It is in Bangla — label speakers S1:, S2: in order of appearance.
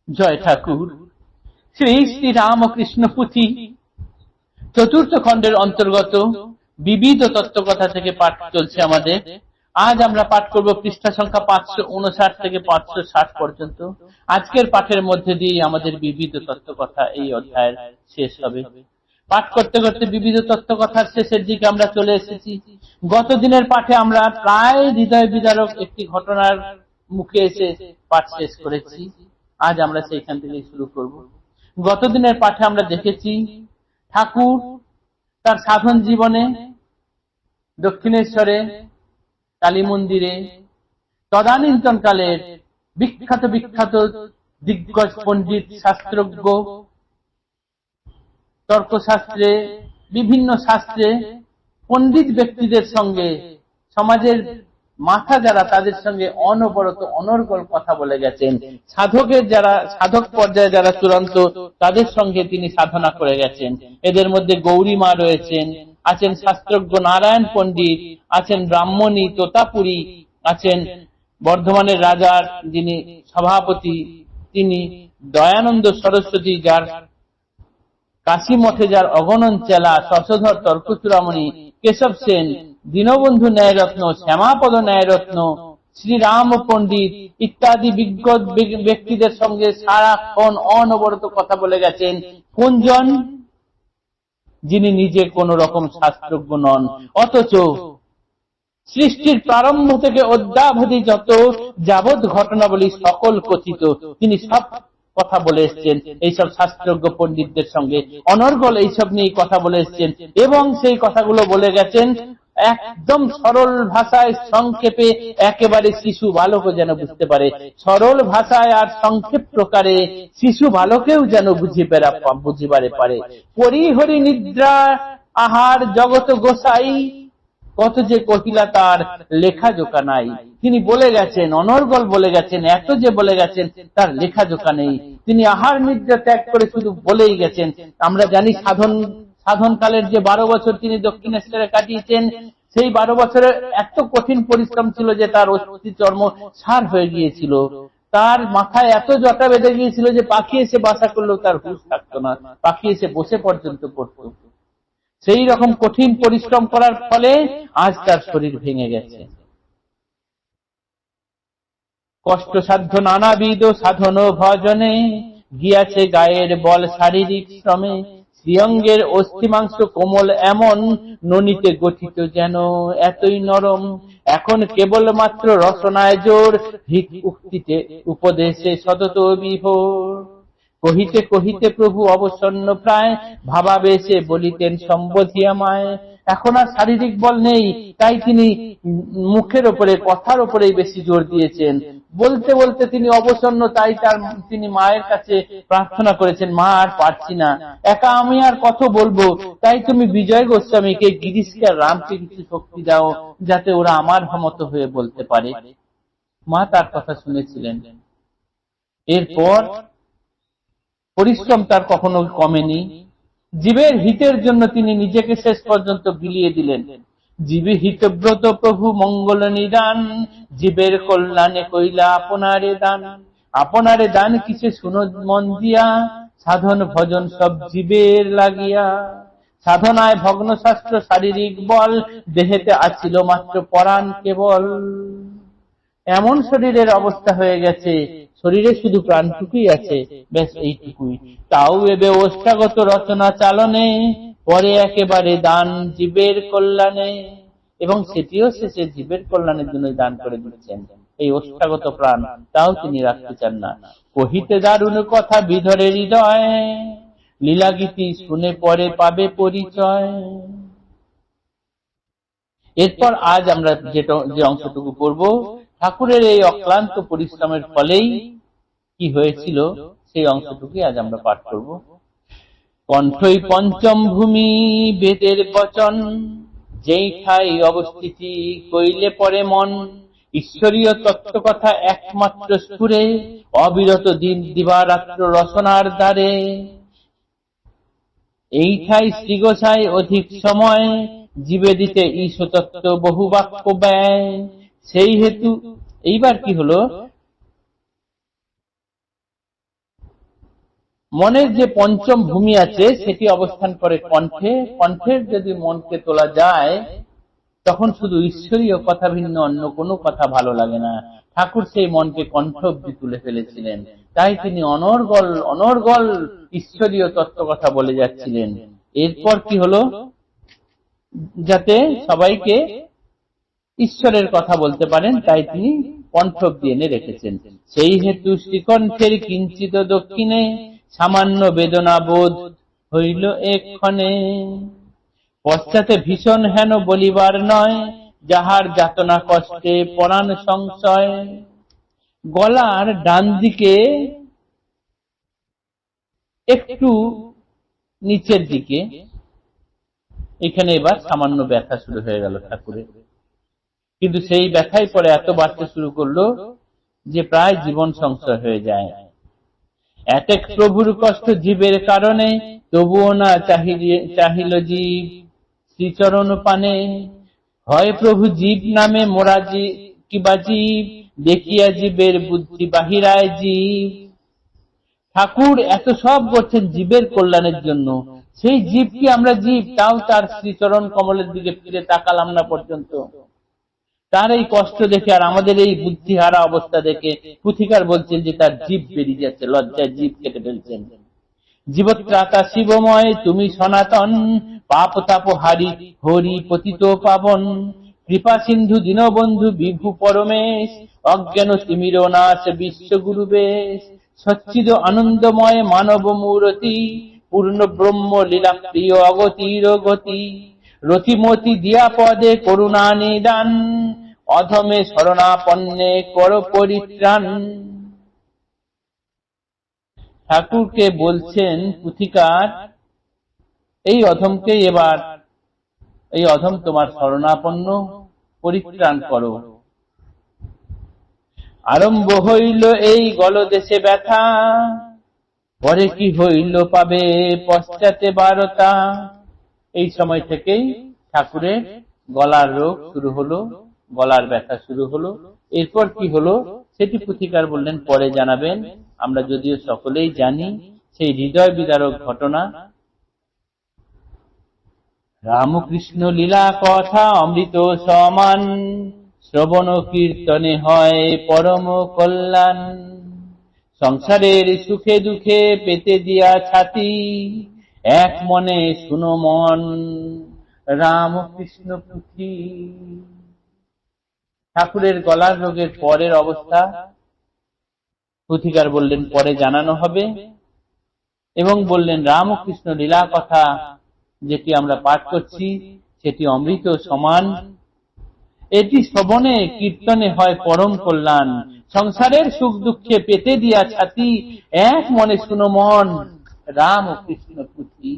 S1: জয় ঠাকুর। শ্রী শ্রী রামকৃষ্ণ পুঁথি চতুর্থ খণ্ডের অন্তর্গত বিবিধ তত্ত্বকথা থেকে পাঠ চলছে আমাদের। আজ আমরা পাঠ করব পৃষ্ঠা সংখ্যা 559 থেকে 560 পর্যন্ত। আজকের পাঠের মধ্যে দিয়ে আমাদের বিবিধ তত্ত্বকথা এই অধ্যায়ের শেষ হবে। পাঠ করতে করতে বিবিধ তত্ত্বকথার শেষের দিকে আমরা চলে এসেছি। গত দিনের পাঠে আমরা প্রায় হৃদয় বিদারক একটি ঘটনার মুখে এসে পাঠ শেষ করেছি। আজ আমরা সেইখান থেকে শুরু করব। গত দিনের পাঠে আমরা দেখেছি ঠাকুর তার সাধন জীবনে দক্ষিণেশ্বরে কালী মন্দিরে তদানীন্তন কালের বিখ্যাত বিখ্যাত দিগ্গজ পণ্ডিত, শাস্ত্রজ্ঞ, তর্কশাস্ত্রে, বিভিন্ন শাস্ত্রে পণ্ডিত ব্যক্তিদের সঙ্গে, সমাজের মাথা যারা, তাদের সঙ্গে অনবরত অনর্গল কথা বলে গেছেন। সাধকের যারা সাধক পর্যায়ে যারা চূড়ান্ত, তাদের সঙ্গে তিনি সাধনা করে গেছেন। এদের মধ্যে গৌরী মা রয়েছেন, আছেন শাস্ত্রজ্ঞ নারায়ণ পণ্ডিত, আছেন ব্রাহ্মণী তোতাপুরী, আছেন বর্ধমানের রাজার যিনি সভাপতি তিনি দয়ানন্দ সরস্বতী, যার কাশী মঠে যার অগণন চেলা, শশধর তর্কচূড়ামণি, কেশব সেন, দীনবন্ধু ন্যায়রত্ন, শ্যামাপদ ন্যায়রত্ন, শ্রীরাম পণ্ডিত ইত্যাদি বিজ্ঞ ব্যক্তিদের সঙ্গে সারাক্ষণ অনবরত কথা বলে গেছেন। কোনজন? যিনি নিজে কোন রকম শাস্ত্রজ্ঞ নন, অথচ সৃষ্টির প্রারম্ভ থেকে অদ্যাবধি যত যাবৎ ঘটনাবলী সকল কথিত, তিনি সব কথা বলে এসছেন এইসব শাস্ত্রজ্ঞ পণ্ডিতদের সঙ্গে, অনর্গল এইসব নিয়ে কথা বলে এসছেন। এবং সেই কথাগুলো বলে গেছেন একদম সরল ভাষায়, সংক্ষেপে, একেবারে শিশু বালকও যেন বুঝতে পারে। সরল ভাষায় আর সংক্ষেপ প্রকারে শিশু বালকেও যেন বুঝিবারে পারে। পরিহরি নিদ্রা আহার জগত গোসাই, কত যে কহিলা তার লেখা জোকা নাই। তিনি বলে গেছেন, অনর্গল বলে গেছেন, এত যে বলে গেছেন তার লেখা জোকা নেই। তিনি আহার নিদ্রা ত্যাগ করে শুধু বলেই গেছেন। আমরা জানি সাধনকালের যে 12 বছর তিনি দক্ষিণেশ্বরে কাটিয়েছেন, সেই 12 বছরে এত কঠিন পরিশ্রম ছিল যে তার অস্থি চর্ম সার হয়ে গিয়েছিল। তার মাথায় এত জটা বেঁধে গিয়েছিল যে পাখি এসে বাসা করলেও তার হুঁশ থাকতো না, পাখি এসে বসে পর্যন্ত পড়তো। সেই রকম কঠিন পরিশ্রম করার ফলে আজ তার শরীর ভেঙে গেছে। কষ্টসাধ্য নানাবিধ সাধন ভজনে গিয়াছে গায়ের বল শারীরিক শ্রমে, শ্রীঅঙ্গের অস্থিমাংস কোমল এমন, ননিতে গঠিত যেন এতই নরম, এখন কেবলমাত্র রসনায় জোর, হিত উক্তিতে উপদেশে সতত বিভোর। কহিতে কহিতে প্রভু অবসন্ন প্রায়, ভাবাবেশে বলিতেন সম্বোধিয়া মায়। এখন আর শারীরিক বল নেই, তাই তিনি মুখের ওপরে, কথার ওপরেই বেশি জোর দিয়েছেন। বলতে বলতে তিনি অবসন্ন, তাই তিনি মায়ের কাছে প্রার্থনা করেছেন, মা আর পারছি না, একা আমি আর কত বলবো, তাই তুমি বিজয় গোস্বামীকে, গিরিশকে আর রামকে কিছু শক্তি দাও, যাতে ওরা আমার মতো হয়ে বলতে পারে। মা তার কথা শুনেছিলেন। এরপর পরিশ্রম তার কখনো কমেনি। জীবের হিতের জন্য তিনি নিজেকে শেষ পর্যন্ত বিলিয়ে দিলেন। জীবে হিতব্রত প্রভু মঙ্গল নিদান, জীবের কল্যাণে কইলা আপনারে দান। আপনারে দান কিসে শুনো মন দিয়া, সাধন ভজন সব জীবের লাগিয়া। সাধনায় ভগ্ন শাস্ত্র শারীরিক বল, দেহেতে আছিল মাত্র পরাণ কেবল। এমন শরীরের অবস্থা হয়ে গেছে, শরীরে শুধু প্রাণটুকুই আছে, বেশ এইটুকুই। তাও এবে ওষ্ঠাগত রচনা চালনে, পরে একেবারে দান জীবের কল্যাণে। এবং সেটিও শেষে জীবের কল্যাণের জন্য দান করে দিচ্ছেন এই ওষ্ঠাগত প্রাণ, তাও তিনি রাখতে চান না। কহিতে দারুণ কথা বিধরে হৃদয়, লীলাগীতি শুনে পরে পাবে পরিচয়। এরপর আজ আমরা যে অংশটুকু পড়ব, ঠাকুরের এই অক্লান্ত পরিশ্রমের ফলেই কি হয়েছিল, সেই অংশটুকুই আজ আমরা পাঠ করব। কণ্ঠই পঞ্চম ভূমি বেদের বচন, যেই ঠাই অবস্থিতি কইলে পরে মন। ঈশ্বরীয় তত্ত্ব কথা একমাত্র সুরে, অবিরত দিন দিবারাত্র রচনার দ্বারে। এই ঠাই শ্রীগোসাই অধিক সময়, জীবে দিতে ঈশতত্ত্ব বহু বাক্য ব্যয়। সেই হেতু এইবার কি হলো, মনের যে পঞ্চম ভূমি আছে সেটি অবস্থান করে কণ্ঠে। কণ্ঠের যদি মনকে তোলা যায় তখন শুধু ঈশ্বরীয় কথা ভিন্ন অন্য কোনো কথা ভালো লাগে না। ঠাকুর সেই মনকে কণ্ঠ অবধি তুলে ফেলেছিলেন, তাই তিনি অনর্গল অনর্গল ঈশ্বরীয় তত্ত্ব কথা বলে যাচ্ছিলেন। এরপর কি হলো, যাতে সবাইকে ঈশ্বরের কথা বলতে পারেন তাই তিনি কণ্ঠ অবধি এনে রেখেছেন। সেই হেতু শ্রীকণ্ঠের কিঞ্চিত দক্ষিণে সামান্য বেদনা বোধ হইল এক্ষণে, পশ্চাতে ভীষণ হেন বলিবার নয়, যাহার যাতনা কষ্টে পরাণ সংশয়। গলার ডান দিকে একটু নিচের দিকে এখানে এবার সামান্য ব্যথা শুরু হয়ে গেল ঠাকুরের, কিন্তু সেই ব্যথাই পরে এত বাড়তে শুরু করলো যে প্রায় জীবন সংশয় হয়ে যায়। এতেক প্রভুর কষ্ট জীবের কারণে, তবুও না চাহিল জীব শ্রীচরণ পানে। হয় প্রভু জীব নামে মোরা কিবা জীব, দেখিয়া জীবের বুদ্ধি বাহিরায় জীব। ঠাকুর এত সব করছেন জীবের কল্যাণের জন্য, সেই জীব কি আমরা জীব? তাও তার শ্রীচরণ কমলের দিকে ফিরে তাকালাম না পর্যন্ত। তার এই কষ্ট দেখে আর আমাদের এই বুদ্ধিহারা অবস্থা দেখে পুথিকার বলছেন যে তার জীব বেরিয়ে যাচ্ছে, লজ্জায় জীব কেটে ফেলছেন। জীবত্রাতা শিবময় তুমি সনাতন, পাপ তাপ হারি হরি পতিত পাবন। কৃপা সিন্ধু দীনবন্ধু বিভু পরমেশ, অজ্ঞান তিমির নাশ বিশ্বগুরু বেশ। সচ্চিদ আনন্দময় মানব মূরতি, পূর্ণ ব্রহ্ম লীলা প্রিয় অগতির গতি। রতিমতি দিয়া পদে করুণা নিদান, অধমে শরণাপন্নে কর পরিত্রাণ। ঠাকুরকে বলছেন পুথিকার, এই অধমকে এবার, এই অধম তোমার শরণাপন্ন, পরিত্রাণ করো। আরম্ভ হইল এই গলদেশে ব্যথা, পরে কি হইল পাবে পশ্চাতে বারতা। এই সময় থেকেই ঠাকুরের গলার রোগ শুরু হলো, গলার ব্যথা শুরু হলো। এরপর কি হলো সেটি পুথিকার বললেন পরে জানাবেন। আমরা যদিও সকলেই জানি সেই হৃদয় বিদারক ঘটনা। রামকৃষ্ণ লীলা কথা অমৃত সমান, শ্রবণ কীর্তনে হয় পরম কল্যাণ। সংসারের সুখে দুঃখে পেতে দিয়া ছাতি, এক মনে শুনো মন রামকৃষ্ণ পুথি। ঠাকুরের গলার রোগের পরের অবস্থা পুথিকার বললেন পরে জানানো হবে, এবং বললেন রামকৃষ্ণ লীলা কথা যেটি আমরা পাঠ করছি সেটি অমৃত সমান। এটি শ্রবণে কীর্তনে হয় পরম কল্যাণ। সংসারের সুখ দুঃখে পেতে দিয়া ছাতি, এক মনে শুনো মন রামকৃষ্ণ পুথি।